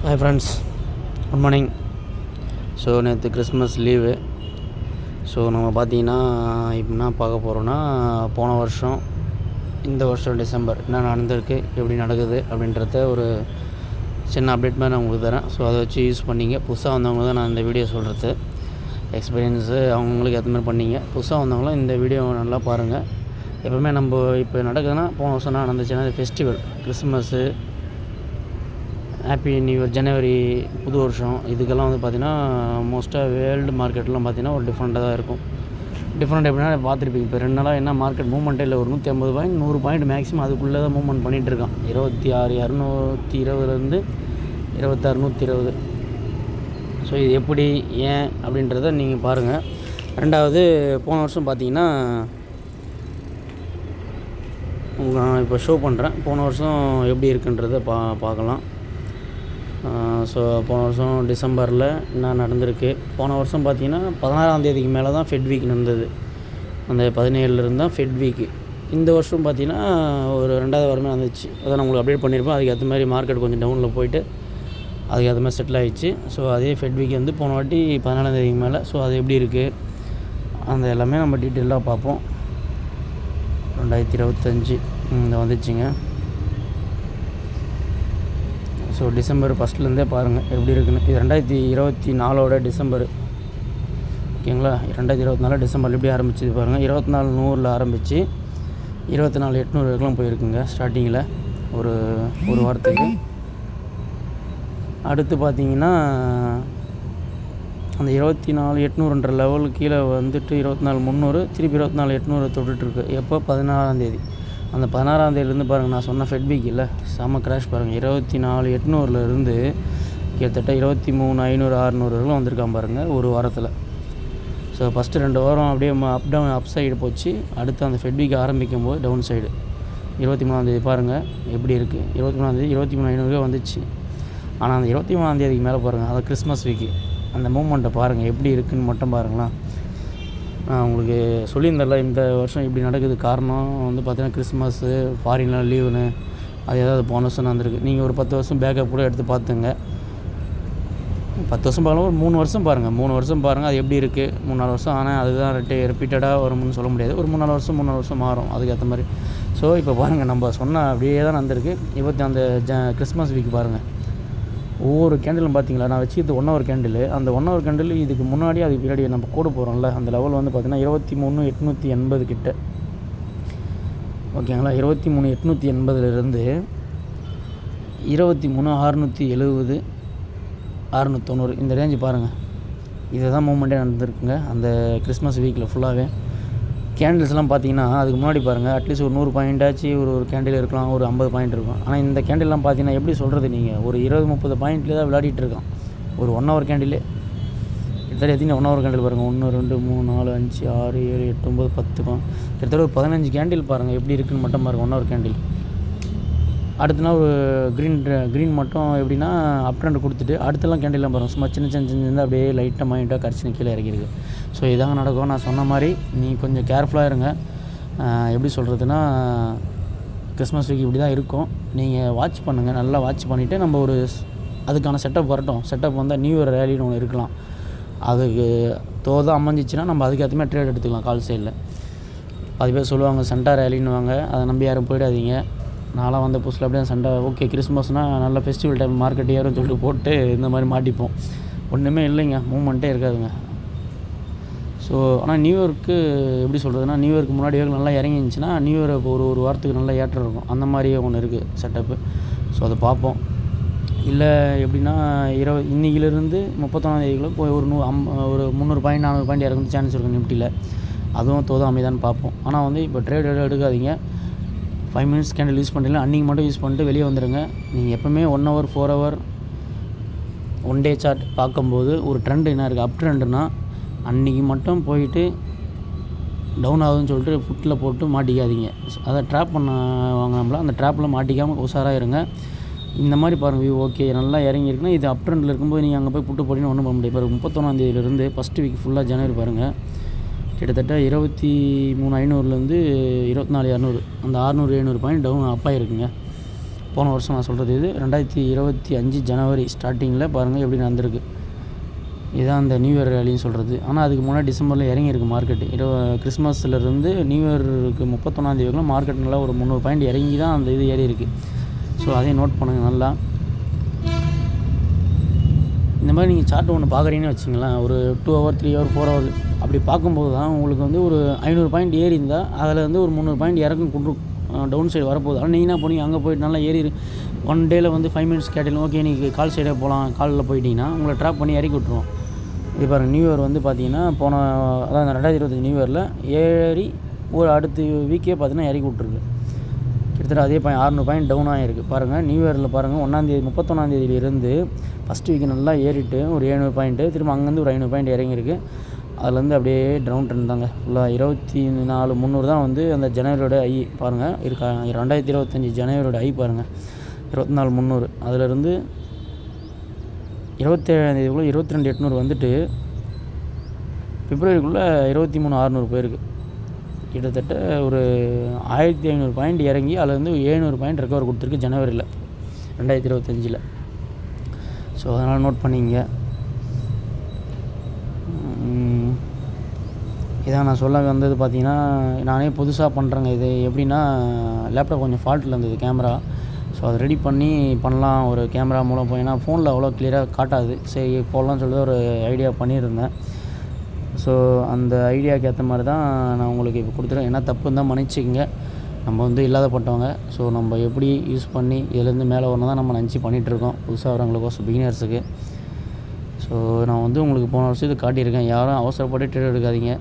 Hi friends, good morning. So நேற்று Christmas leave. So நம்ம பார்த்தீங்கன்னா இப்போ என்ன பார்க்க போகிறோன்னா, போன வருஷம் இந்த வருஷம் டிசம்பர் என்ன நடந்திருக்கு, எப்படி நடக்குது அப்படின்றத ஒரு சின்ன அப்டேட் மாதிரி நான் உங்களுக்கு தரேன். ஸோ அதை வச்சு யூஸ் பண்ணிங்க. புதுசாக வந்தவங்க தான் நான் இந்த வீடியோ சொல்கிறது. எக்ஸ்பீரியன்ஸு அவங்களுக்கு ஏற்ற மாதிரி பண்ணிங்க. புதுசாக வந்தவங்களும் இந்த வீடியோ நல்லா பாருங்கள். எப்போவுமே நம்ம இப்போ நடக்குதுன்னா, போன வருஷம் என்ன நடந்துச்சுன்னா, இது festival, Christmas, happy new year, ஜனவரி, புது வருஷம், இதுக்கெல்லாம் வந்து பார்த்திங்கன்னா மோஸ்ட்டாக வேர்ல்டு மார்க்கெட்லாம் பார்த்திங்கன்னா ஒரு டிஃப்ரெண்ட்டாக தான் இருக்கும். டிஃப்ரெண்ட் எப்படின்னா பார்த்துருப்பீங்க. இப்போ 2 நாளாக என்ன மார்க்கெட் மூவ்மெண்ட்டே இல்லை. ஒரு 150 பாயிண்ட் 100 பாயிண்ட் மேக்ஸிமம் அதுக்குள்ளே தான் மூவ்மெண்ட் பண்ணிகிட்டு இருக்கான். 26,220 26,120. ஸோ இது எப்படி, ஏன் அப்படின்றத நீங்கள் பாருங்கள். ரெண்டாவது, போன வருஷம் பார்த்திங்கன்னா நான் இப்போ ஷோ பண்ணுறேன். போன வருஷம் எப்படி இருக்குன்றதை பார்க்கலாம். ஸோ போன வருஷம் டிசம்பரில் என்ன நடந்திருக்கு. போன வருஷம் பார்த்திங்கன்னா 16ஆம் தேதிக்கு மேலே தான் ஃபெட் வீக் நடந்தது. அந்த 17லேருந்து தான் ஃபெட் வீக்கு. இந்த வருஷம் பார்த்திங்கன்னா ஒரு 2வது வாரமே வந்துச்சு. அதான் நான் உங்களுக்கு அப்டேட் பண்ணியிருப்பேன். அதுக்கு ஏற்ற மாதிரி மார்க்கெட் கொஞ்சம் டவுனில் போயிட்டு அதுக்கு ஏற்ற மாதிரி செட்டில் ஆகிடுச்சு. ஸோ அதே ஃபெட் வீக் வந்து போன வாட்டி 14ஆம் தேதிக்கு மேலே. ஸோ அது எப்படி இருக்குது அந்த எல்லாமே நம்ம டீட்டெயிலாக பார்ப்போம். 2025 இந்த வந்துச்சுங்க. ஸோ டிசம்பர் ஃபஸ்ட்லேருந்தே பாருங்கள் எப்படி இருக்குன்னு. இது 2024 டிசம்பர், ஓகேங்களா. 2024 டிசம்பர் எப்படி ஆரம்பிச்சிது பாருங்கள். 24,100 ஆரம்பித்து 24,800 வரைக்கும் போயிருக்குங்க ஸ்டார்டிங்கில் ஒரு வாரத்துக்கு. அடுத்து பார்த்திங்கன்னா அந்த 24,800ன்ற லெவலுக்கு கீழே வந்துட்டு 24,300, திருப்பி 24,800 தொட்டுட்ருக்கு. எப்போ? 16ஆம் தேதி. அந்த 16ஆம் தேதியிலேருந்து பாருங்கள், நான் சொன்ன ஃபெட் வீக் இல்லை, செம்ம கிராஷ் பாருங்கள். 24,800லேருந்து கிட்டத்தட்ட 23,500 600 வந்திருக்கான் பாருங்கள் ஒரு வாரத்தில். ஸோ ஃபஸ்ட்டு 2 வாரம் அப்படியே அப் சைடு போச்சு. அடுத்து அந்த ஃபெட் வீக் ஆரம்பிக்கும் போது டவுன் சைடு. 23ஆம் தேதி பாருங்கள் எப்படி இருக்குது. 23ஆம் தேதி 23,500 வந்துச்சு. ஆனால் அந்த 23ஆம் தேதிக்கு மேலே பாருங்கள், அது கிறிஸ்மஸ் வீக்கு, அந்த மூமெண்ட்டை பாருங்கள் எப்படி இருக்குதுன்னு மட்டும் பாருங்களேன். நான் உங்களுக்கு சொல்லியிருந்தேன்ல இந்த வருஷம் இப்படி நடக்குது. காரணம் வந்து பார்த்திங்கன்னா கிறிஸ்மஸ்ஸு, ஃபாரின்லாம் லீவுன்னு, அது ஏதாவது போன வருஷம் நடந்திருக்கு. நீங்கள் ஒரு 10 வருஷம் பேக்கப் கூட எடுத்து பார்த்துங்க. 10 வருஷம் பார்க்கலாம், ஒரு 3 வருஷம் பாருங்கள். 3 வருஷம் பாருங்கள் அது எப்படி இருக்குது. 3-4 வருஷம் ஆனால் அதுதான் ரிப்பீட்டடாக வரும்னு சொல்ல முடியாது. ஒரு 3-4 வருஷம் மாறும் அதுக்கேற்ற மாதிரி. ஸோ இப்போ பாருங்கள், நம்ம சொன்ன அப்படியே தான் நடந்திருக்கு. அந்த கிறிஸ்மஸ் வீக் பாருங்கள், ஒவ்வொரு கேண்டிலும் பார்த்தீங்களா, நான் வச்சுக்கிது 1 ஹவர் கேண்டில். அந்த 1 ஹவர் கேண்டில் இதுக்கு முன்னாடி அதுக்கு பின்னாடி நம்ம கூட போகிறோம்ல, அந்த லெவல் வந்து பார்த்திங்கன்னா 23,880 கிட்ட, ஓகேங்களா. 23,880லேருந்து 23,670 690 இந்த ரேஞ்சு பாருங்கள். இதை தான் மூமெண்ட்டே நடந்திருக்குங்க அந்த கிறிஸ்மஸ் வீக்கில் ஃபுல்லாகவே. கேண்டில்ஸ்லாம் பார்த்தீங்கன்னா அதுக்கு முன்னாடி பாருங்கள், அட்லீஸ்ட் ஒரு 100 பாயிண்ட்டாச்சு ஒரு கேண்டில் இருக்கலாம், ஒரு 50 பாயிண்ட் இருக்கும். ஆனால் இந்த கேண்டில்லாம் பார்த்தீங்கன்னா எப்படி சொல்கிறது, நீங்கள் ஒரு 20-30 பாயிண்ட்லேயே தான் விளையாடிட்டு இருக்கான் ஒரு 1 ஹவர் கேண்டிலே. கிட்டத்தட்ட எத்தனை 1 ஹவர் கேண்டில் பாருங்கள், 1 2 3 4 5 6 7 8 9 10 கிட்டத்தட்ட ஒரு 15 கேண்டில் பாருங்கள் எப்படி இருக்குதுன்னு மட்டும் பாருங்கள் 1 ஹவர் கேண்டில். அடுத்த நாள் ஒரு க்ரீன் மட்டும் எப்படின்னா அப் ட்ரெண்ட் கொடுத்துட்டு அடுத்தலாம் கேண்டில்லாம் பாருங்கள் சும்மா சின்ன அப்படியே லைட்டாக மைண்டாக கடிச்சின்னு கீழே இறங்கிருக்கு. ஸோ இதாங்க நடக்கும். நான் சொன்ன மாதிரி நீங்கள் கொஞ்சம் கேர்ஃபுல்லாக இருங்க. எப்படி சொல்கிறதுனா, கிறிஸ்மஸ் வீக் இப்படி தான் இருக்கும். நீங்கள் வாட்ச் பண்ணுங்கள், நல்லா வாட்ச் பண்ணிவிட்டு நம்ம ஒரு அதுக்கான செட்டப் வரட்டும். செட்டப் வந்தால் நியூ இயர் ரேலின்னு ஒன்று இருக்கலாம். அதுக்கு தோதாக அமைஞ்சிச்சின்னா நம்ம அதுக்கேற்றமே ட்ரேட் எடுத்துக்கலாம். கால் சைடில் அது பேர் சொல்லுவாங்க சென்டா ரேலின்னு வாங்க, அதை நம்பி யாரும் போயிடாதீங்க. நான்லாம் வந்த புதுசில் அப்படியே சண்டை, ஓகே கிறிஸ்மஸ்னால் நல்ல ஃபெஸ்டிவல் டைம் மார்க்கெட் ஏறும்னு சொல்லிட்டு போட்டு இந்த மாதிரி மாட்டிப்போம். ஒன்றுமே இல்லைங்க, மூவ்மெண்ட்டே இருக்காதுங்க. ஸோ ஆனால் நியூ இயருக்கு எப்படி சொல்கிறதுனா, நியூ இயருக்கு முன்னாடி வரைக்கும் நல்லா இறங்கிருந்துச்சின்னா நியூ இயர் ஒரு வாரத்துக்கு நல்லா ஏற்றம் இருக்கும். அந்த மாதிரியே ஒன்று இருக்குது செட்டப்பு. ஸோ அதை பார்ப்போம். இல்லை எப்படின்னா இன்றைக்கிலேருந்து 31ஆம் தேதிக்குள்ளே போய் ஒரு 300 பாயிண்ட் 400 பாயிண்ட் இறங்குறது சான்ஸ் இருக்கும் நிஃப்டியில். அதுவும் தோதாக அமைதான்னு பார்ப்போம். ஆனால் வந்து இப்போ ட்ரேட் எடுக்காதீங்க. 5 மினிட்ஸ் கேண்டில் யூஸ் பண்ணுறீங்களா, அன்றைக்கி மட்டும் யூஸ் பண்ணிட்டு வெளியே வந்துடுங்க. நீங்கள் எப்போவுமே 1 ஹவர் 4 ஹவர் 1 டே சார்ட் பார்க்கும்போது ஒரு ட்ரெண்ட் என்ன இருக்குது, அப் ட்ரெண்டுனா அன்றைக்கி மட்டும் போயிட்டு டவுன் ஆகுதுன்னு சொல்லிட்டு ஃபுட்டில் போட்டு மாட்டிக்காதீங்க. அதை ட்ராப் பண்ண வாங்க நம்மள, அந்த ட்ராப்பில் மாட்டிக்காமல் உஷாராக இருங்க. இந்த மாதிரி பாருங்கள், வியூ ஓகே நல்லா இறங்கியிருக்குன்னா இது அப் ட்ரெண்டில் இருக்கும்போது நீங்கள் அங்கே போய் புட்டு போட்டின்னு ஒன்றும் பண்ண முடியாது. இப்போ 31ஆம் தேதியிலேருந்து ஃபஸ்ட்டு வீக் ஃபுல்லாக ஜனவரி பாருங்கள், கிட்டத்தட்ட 23,500லேருந்து 24,200 அந்த 600-700 பாயிண்ட் டவுன் அப் ஆகிருக்குங்க. போன வருஷம் நான் சொல்கிறது இது 2025 ஜனவரி ஸ்டார்டிங்கில் பாருங்கள் எப்படி நடந்திருக்கு. இதுதான் அந்த நியூ இயர் ரேலின்னு சொல்கிறது. ஆனால் அதுக்கு முன்னாடி டிசம்பரில் இறங்கியிருக்கு மார்க்கெட்டு. கிறிஸ்மஸ்லேருந்து நியூ இயருக்கு 31ஆம் தேதிக்குள்ள மார்க்கெட் நல்லா ஒரு 300 பாயிண்ட் இறங்கி தான் அந்த இது ஏறி இருக்குது. ஸோ அதையும் நோட் பண்ணுங்கள் நல்லா. இந்த மாதிரி நீங்கள் சார்ட் ஒன்று பார்க்குறீங்கன்னு வச்சுங்களேன், ஒரு 2 ஹவர் 3 ஹவர் 4 ஹவர் அப்படி பார்க்கும்போது தான் உங்களுக்கு வந்து ஒரு 500 பாயிண்ட் ஏறி இருந்தால் அதில் வந்து ஒரு 300 பாயிண்ட் இறக்கும் கொண்டு டவுன் சைடு வரப்போகுது. ஆனால் நீங்கள் என்ன போனீங்க, அங்கே போய்ட்டு நல்லா ஏறி 1 டேயில் வந்து 5 மினிட்ஸ் கேட்டிலும் ஓகே நீங்கள் கால் சைடே போகலாம், காலில் போயிட்டீங்கன்னா உங்களை ட்ராப் பண்ணி இறக்கி விட்ருவோம். இது பாருங்கள், நியூ இயர் வந்து பார்த்தீங்கன்னா அதான் 2025 நியூ இயரில் ஏறி ஒரு அடுத்த வீக்கே பார்த்தீங்கன்னா இறக்கி விட்ருக்கு. கிட்டத்தட்ட அதே 600 பாயிண்ட் டவுன் ஆகிருக்கு. பாருங்கள், நியூ இயரில் பாருங்கள் 31ஆம் தேதியிலிருந்து ஃபஸ்ட்டு வீக்கு நல்லா ஏறிட்டு ஒரு 700 பாயிண்ட்டு, திரும்ப அங்கேருந்து ஒரு 500 பாயிண்ட் இறங்கியிருக்கு. அதுலேருந்து அப்படியே டவுன் ட்ரெண்ட் தாங்க ஃபுல்லாக. 24,300 தான் வந்து அந்த ஜனவரியோட ஐ பாருங்கள் இருக்கா. 2025 ஜனவரியோட ஐ பாருங்கள் 24,300. அதிலேருந்து 27ஆம் தேதிக்குள்ளே 22,800 வந்துட்டு பிப்ரவரிக்குள்ளே 23,600 போயிருக்கு. கிட்டத்தட்ட ஒரு 1,500 பாயிண்ட் இறங்கி அதுலேருந்து 700 பாயிண்ட் ரெக்கவர் கொடுத்துருக்கு ஜனவரியில் 2025. ஸோ அதனால் நோட் பண்ணிங்க. இதான் நான் சொல்ல வந்தது. பார்த்தீங்கன்னா நானே புதுசாக பண்ணுறேங்க. இது எப்படின்னா லேப்டாப் கொஞ்சம் ஃபால்ட்டில் இருந்தது கேமரா. ஸோ அதை ரெடி பண்ணலாம் ஒரு கேமரா மூலம் போயின்னா ஃபோனில் அவ்வளோ கிளியராக காட்டாது. சரி போடலாம்னு சொல்லிட்டு ஒரு ஐடியா பண்ணியிருந்தேன். ஸோ அந்த ஐடியாவுக்கு ஏற்ற மாதிரி தான் நான் உங்களுக்கு இப்போ கொடுத்துருக்கேன். ஏன்னா தப்புன்னு தான் மன்னிச்சிக்கங்க. நம்ம வந்து இல்லாதப்பட்டவங்க. ஸோ நம்ம எப்படி யூஸ் பண்ணி இதுலேருந்து மேலே வரணும் தான் நம்ம நினச்சி பண்ணிகிட்ருக்கோம் புதுசாக வரவங்களுக்கோசம் பிகினர்ஸுக்கு. ஸோ நான் வந்து உங்களுக்கு போன வருஷம் இது காட்டியிருக்கேன். யாரும் அவசரப்பட்டு ட்ரேட் எடுக்காதீங்க.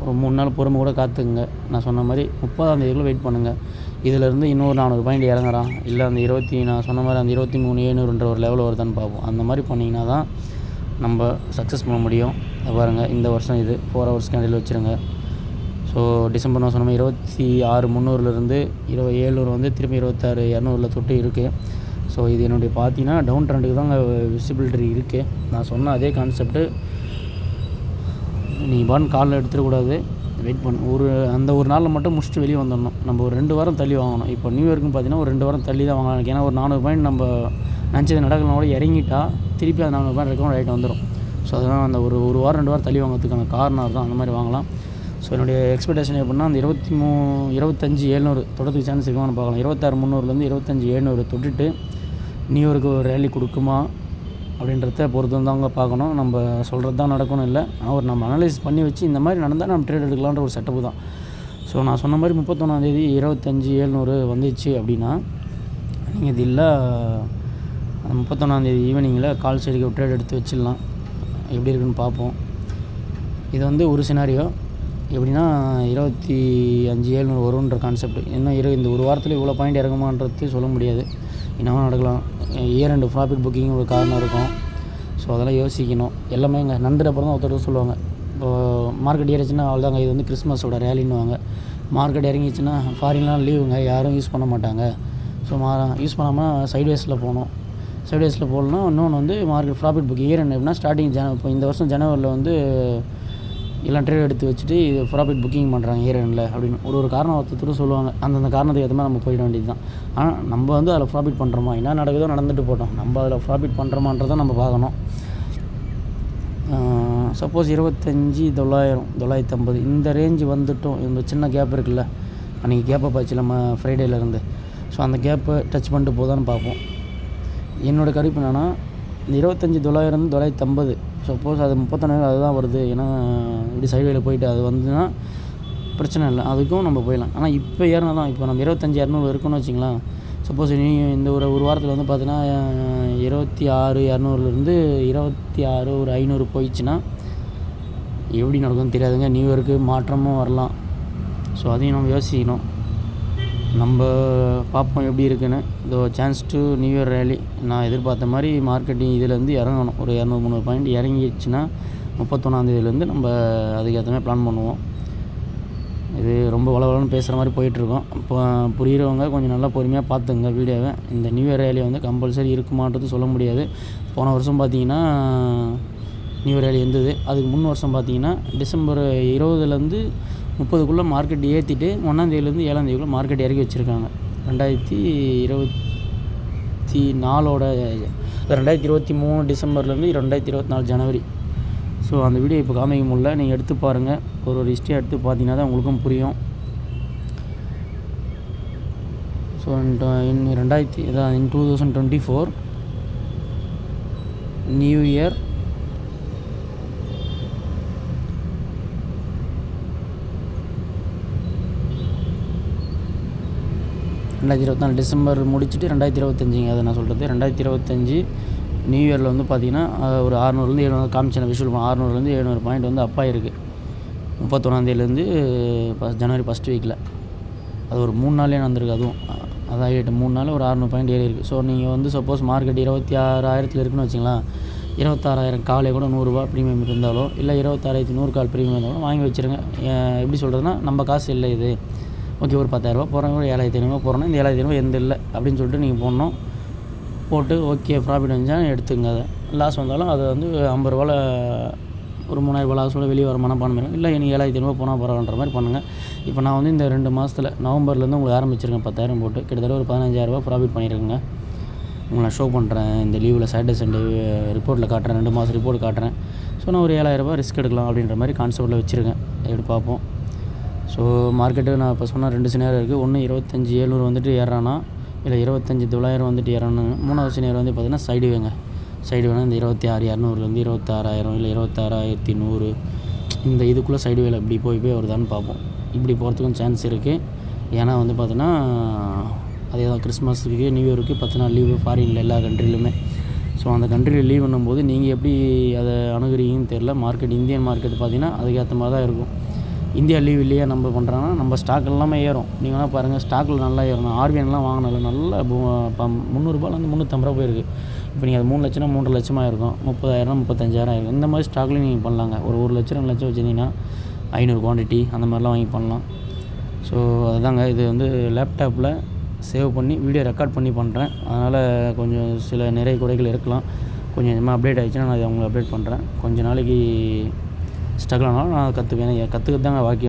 ஒரு 3 நாள் பொறுமை கூட காத்துக்குங்க. நான் சொன்ன மாதிரி 30ஆம் தேதிக்குள்ளே வெயிட் பண்ணுங்கள். இதிலேருந்து இன்னொரு 400 பாயிண்ட் இறங்குறான், இல்லை அந்த நான் சொன்ன மாதிரி அந்த 23,700 ஒரு லெவல் வருதான்னு பார்ப்போம். அந்த மாதிரி பண்ணிங்கன்னா தான் நம்ம சக்ஸஸ் பண்ண முடியும். பாருங்கள், இந்த வருஷம் இது 4 ஹவர்ஸ் கேண்டில் வச்சுருங்க. ஸோ டிசம்பர் நான் சொன்ன மாதிரி 26,300 2700 வந்து திரும்பி 26,200 தொட்டு இருக்குது. ஸோ இது என்னுடைய பார்த்தீங்கன்னா டவுன் ட்ரெண்டுக்கு தான் விசிபிலிட்டி இருக்குது. நான் சொன்ன அதே கான்செப்ட்டு நீங்கள் பாட்டு காலில் எடுத்துடக்கூடாது. வெயிட் பண்ணு. அந்த ஒரு நாளில் மட்டும் முடிச்சுட்டு வெளியே வந்துடணும். நம்ம ஒரு 2 வாரம் தள்ளி வாங்கணும். இப்போ நியூ இயர்க்குன்னு பார்த்தீங்கன்னா ஒரு 2 வாரம் தள்ளி தான் வாங்கலாம். ஏன்னா ஒரு 400 பாயிண்ட் நம்ம நினச்சது நடக்கலாம் கூட இறங்கிட்டா திருப்பி அது 400 பாயிண்ட் ரெக்கவர் ஆகிட்டு வந்துடும். ஸோ அதனால் அந்த ஒரு வாரம் 2 வாரம் தள்ளி வாங்கிறதுக்கான காரணம் தான். அந்த மாதிரி வாங்கலாம். ஸோ என்னுடைய எக்ஸ்பெக்டேஷன் எப்படின்னா அந்த 25,700 தொடர்த்துக்கு சான்ஸ் இருக்குமான்னு பார்க்கலாம். 26,300 25,700 தொட்டுட்டு நியூ இயருக்கு ஒரு ரேலி கொடுக்குமா அப்படின்றத பொறுத்து தாங்க பார்க்கணும். நம்ம சொல்கிறது தான் நடக்கணும் இல்லை. ஆனால் நம்ம அனலைஸ் பண்ணி வச்சு இந்த மாதிரி நடந்தால் நம்ம ட்ரேட் எடுக்கலான்ற ஒரு செட்டப்பு தான். ஸோ நான் சொன்ன மாதிரி 31ஆம் தேதி 25,700 வந்துச்சு அப்படின்னா நீங்கள் இது இல்லை 31ஆம் தேதி ஈவினிங்கில் கால் சைடுக்கு ட்ரேட் எடுத்து வச்சிடலாம். எப்படி இருக்குன்னு பார்ப்போம். இது வந்து ஒரு சினாரியோ. எப்படின்னா 25,700 வரும்ன்ற கான்செப்ட். இன்னும் இந்த ஒரு வாரத்தில் இவ்வளோ பாயிண்ட் இறங்குமான்றது சொல்ல முடியாது. என்னவோ நடக்கலாம். இயர் அண்டு ப்ராஃபிட் புக்கிங் ஒரு காரணம் இருக்கும். ஸோ அதெல்லாம் யோசிக்கணும். எல்லாமே இங்கே நண்டுற அப்புறம் தான் ஒருத்தர் சொல்லுவாங்க. இப்போது மார்க்கெட் ஏறிச்சுன்னா அவ்வளோதாங்க, இது வந்து கிறிஸ்மஸோட ரேலின்னுவாங்க. மார்க்கெட் இறங்கிச்சுன்னா ஃபாரின்லாம் லீவுங்க, யாரும் யூஸ் பண்ண மாட்டாங்க. ஸோ யூஸ் பண்ணாமல் சைட்வேஸில் போகணும். சைட்வேஸில் போகலன்னா இன்னொன்று வந்து market profit booking year and எப்படின்னா ஸ்டார்டிங் இப்போ இந்த வருஷம் ஜனவரியில் வந்து எல்லாம் ட்ரேட் எடுத்து வச்சுட்டு இது ப்ராஃபிட் புக்கிங் பண்ணுறாங்க இயர் எண்டில் அப்படின்னு ஒரு காரணம் ஒருத்தர் சொல்லுவாங்க. அந்தந்த காரணத்துக்கு ஏற்ற மாதிரி நம்ம போயிட வேண்டியது தான். ஆனால் நம்ம வந்து அதில் ப்ராஃபிட் பண்ணுறோமா, என்ன நடக்குதோ நடந்துட்டு போட்டோம், நம்ம அதில் ப்ராஃபிட் பண்ணுறோமான்றதை நம்ம பார்க்கணும். சப்போஸ் 25,900 950 இந்த ரேஞ்சு வந்துட்டோம். இந்த சின்ன கேப் இருக்குல்ல, அன்றைக்கி கேப்பை பார்த்து நம்ம ஃப்ரைடேலேருந்து. ஸோ அந்த கேப்பை டச் பண்ணிட்டு போதான்னு பார்ப்போம். என்னோடய கருப்பு என்னென்னா இந்த 25,900 950 சப்போஸ் அது 31 அதுதான் வருது. ஏன்னா இப்படி சைடுவேல போயிட்டு அது வந்துன்னா பிரச்சனை இல்லை, அதுக்கும் நம்ம போயிடலாம். ஆனால் இப்போ ஏறினா தான் இப்போ நம்ம 25,200 இருக்குன்னு வச்சிங்களேன். சப்போஸ் நீ இந்த ஒரு வாரத்தில் வந்து பார்த்தீங்கன்னா 26,200 26 ஒரு 500 போயிடுச்சுன்னா எப்படி நடக்கும்னு தெரியாதுங்க. நியூ இயருக்கு மாற்றமும் வரலாம். ஸோ அதையும் நம்ம யோசிக்கணும். நம்ம பார்ப்போம் எப்படி இருக்குன்னு. இதோ chance to new year rally நான் எதிர்பார்த்த மாதிரி மார்க்கெட்டிங் இதிலேருந்து இறங்கணும். ஒரு 200-300 பாயிண்ட் இறங்கிடுச்சுன்னா 31ஆம் தேதியிலேருந்து நம்ம அதுக்கேற்ற மாதிரி பிளான் பண்ணுவோம். இது ரொம்ப வளவலன்னு பேசுகிற மாதிரி போயிட்டுருக்கோம். இப்போ புரிகிறவங்க கொஞ்சம் நல்லா பொறுமையாக பார்த்துங்க வீடியோவை. இந்த நியூ இயர் ரேலி வந்து கம்பல்சரி இருக்குமான்றது சொல்ல முடியாது. போன வருஷம் பார்த்தீங்கன்னா நியூ இயர் ரேலி இருந்தது. அதுக்கு முன் வருஷம் பார்த்தீங்கன்னா டிசம்பர் 20 30 மார்க்கெட் ஏற்றிட்டு 1ஆம் தேதியிலேருந்து 7ஆம் தேதிக்குள்ளே மார்க்கெட் இறக்கி வச்சுருக்காங்க. 2020 2023 டிசம்பர்லேருந்து 2024 ஜனவரி. ஸோ அந்த வீடியோ இப்போ காமிக்க முடியல, நீங்கள் எடுத்து பாருங்கள். ஒரு ஹிஸ்ட்ரி எடுத்து பார்த்தீங்கன்னா தான் உங்களுக்கும் புரியும். So in 2024 new year December முடிச்சுட்டு 2025 அதை நான் சொல்கிறது 2025 நியூ இயரில் வந்து பார்த்திங்கன்னா ஒரு 600லேருந்து 700 காமிச்சேன் விஷுவல் 600லேருந்து 700 பாயிண்ட் வந்து அப் ஆகிருக்கு 31ஆந்தேதியிலேருந்து ஜனவரி ஃபஸ்ட் வீக்கில். அது ஒரு 3 நாளே நடந்திருக்கு. அதுவும் அதான் 3 நாள் ஒரு 600 பாயிண்ட் ஏறி இருக்குது. ஸோ நீங்கள் வந்து சப்போஸ் மார்க்கெட் 26,000 இருக்குன்னு வச்சிங்களேன், 26,000 காலே கூட 100 ரூபா ப்ரீமியம் இருந்தாலோ இல்லை 26,100 கால் ப்ரீமியம் இருந்தாலும் வாங்கி வச்சுருங்க. எப்படி சொல்கிறதுனா, நம்ம காசு இல்லை இது, ஓகே ஒரு 10,000 போகிறவங்க ஒரு 7,500 போகிறோன்னா இந்த 7,500 எந்த இல்லை அப்படின்னு சொல்லிட்டு நீங்கள் போடணும். போட்டு ஓகே ப்ராஃபிட் வந்துச்சால் எடுத்துங்க. அதை லாஸ் வந்தாலும் அதை வந்து 50 ரூபாவில் ஒரு 3,000 லாஸோட வெளியே வர மனப்பான்மை இருக்கும். இல்லை நீங்கள் 7,500 போனால் பரவாயில்லைன்ற மாதிரி பண்ணுங்கள். இப்போ நான் வந்து இந்த 2 மாதத்தில் நவம்பர்லேருந்து உங்களுக்கு ஆரம்பிச்சிருக்கேன் 10,000 போட்டு கிட்டத்தட்ட ஒரு 15,000 ப்ராஃபிட் பண்ணியிருக்கேங்க. உங்களை நான் ஷோ பண்ணுறேன் இந்த லீவில் சாட்டர்டே சண்டே ரிப்போர்ட்டில் காட்டுறேன், 2 மாதம் ரிப்போர்ட் காட்டுறேன். ஸோ நான் ஒரு 7,000 ரிஸ்க் எடுக்கலாம் அப்படின்ற மாதிரி கான்செப்ட்டில் வச்சுருக்கேன். எப்படி பார்ப்போம். ஸோ மார்க்கெட்டு நான் இப்போ சொன்னால் 2 சினாரியோ இருக்குது. ஒன்று 25,700 வந்துட்டு ஏறானா, இல்லை 25,900 வந்துட்டு ஏறானா. 3வது சினாரியோ வந்து பார்த்திங்கன்னா சைடு வேணும் இந்த 26,200 26,000 இல்லை 26,100 இந்த இதுக்குள்ளே சைடு வேலை இப்படி போய் வருதான்னு பார்ப்போம். இப்படி போகிறதுக்கும் சான்ஸ் இருக்குது. ஏன்னா வந்து பார்த்தோன்னா அதே தான் கிறிஸ்மஸுக்கு நியூ இயருக்கு 10 நாள் லீவு ஃபாரினில் எல்லா கண்ட்ரிலுமே. ஸோ அந்த கண்ட்ரியில் லீவ் பண்ணும்போது நீங்கள் எப்படி அதை அணுகுறீங்கன்னு தெரில. மார்க்கெட் இந்தியன் மார்க்கெட் பார்த்திங்கன்னா அதுக்கேற்ற மாதிரி தான் இருக்கும். இந்தியா லீவ் இல்லையா நம்ம பண்ணுறாங்கன்னா நம்ம ஸ்டாக் எல்லாமே ஏறும். நீங்கள் வேணால் பாருங்கள், ஸ்டாக்கில் நல்லா ஏறணும். ஆர்பிஎன்லாம் வாங்கினால நல்லா 300 ரூபாயிலேருந்து 350 ரூபா போயிருக்கு. இப்போ நீங்கள் அது 3 லட்சம்னா 3 லட்சமாக இருக்கும், 30,000 35,000 இருக்கும். இந்த மாதிரி ஸ்டாக்லேயும் நீங்கள் பண்ணலாங்க. ஒரு 1 லட்சம் 2 லட்சம் வச்சுருந்தீங்கன்னா 500 குவான்டிட்டி அந்த மாதிரிலாம் வாங்கி பண்ணலாம். ஸோ அதுதாங்க, இது வந்து லேப்டாப்பில் சேவ் பண்ணி வீடியோ ரெக்கார்ட் பண்ணி பண்ணுறேன். அதனால் கொஞ்சம் நிறைய குறைகள் இருக்கலாம். கொஞ்சம் கொஞ்சமாக அப்டேட் ஆகிடுச்சுன்னா நான் அதை அவங்களுக்கு அப்டேட் பண்ணுறேன். கொஞ்சம் நாளைக்கு ஸ்ட்ரகிள் ஆனாலும் நான் கற்றுக்குவேன். கற்றுக்கிறது தாங்க வாக்கியம்.